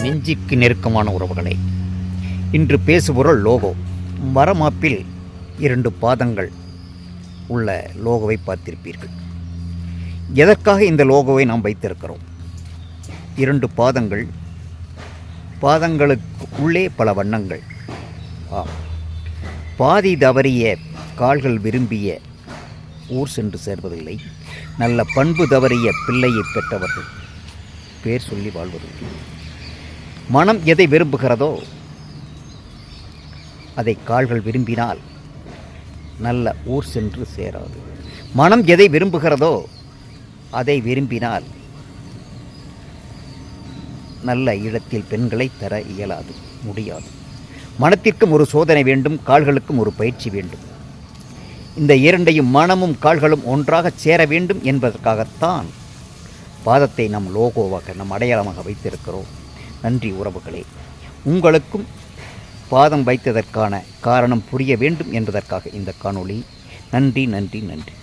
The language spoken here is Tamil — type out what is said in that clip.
நெஞ்சுக்கு நெருக்கமான உறவுகளை இன்று பேசுபொருள் லோகோ. மரமாப்பில் 2 பாதங்கள் உள்ள லோகோவை பார்த்திருப்பீர்கள். எதற்காக இந்த லோகோவை நாம் வைத்திருக்கிறோம்? 2 பாதங்கள், பாதங்களுக்கு உள்ளே பல வண்ணங்கள். பாதி தவறிய கால்கள் விரும்பிய ஊர் சென்று சேர்வதில்லை. நல்ல பண்பு தவறிய பிள்ளையை பெற்றவர்கள் பேர் சொல்லி வாழ்வதில்லை. மனம் எதை விரும்புகிறதோ அதை கால்கள் விரும்பினால் நல்ல ஊர் சென்று சேராது. மனம் எதை விரும்புகிறதோ அதை விரும்பினால் நல்ல இடத்தில் பெண்களை தர இயலாது, முடியாது. மனத்திற்கும் ஒரு சோதனை வேண்டும், கால்களுக்கும் ஒரு பயிற்சி வேண்டும். இந்த இரண்டையும் மனமும் கால்களும் ஒன்றாக சேர வேண்டும் என்பதற்காகத்தான் பாதத்தை நம் லோகோவாக, நம் அடையாளமாக வைத்திருக்கிறோம். நன்றி உறவுகளே. உங்களுக்கும் பாதம் வைத்ததற்கான காரணம் புரிய வேண்டும் என்பதற்காக இந்த காணொளி. நன்றி நன்றி நன்றி.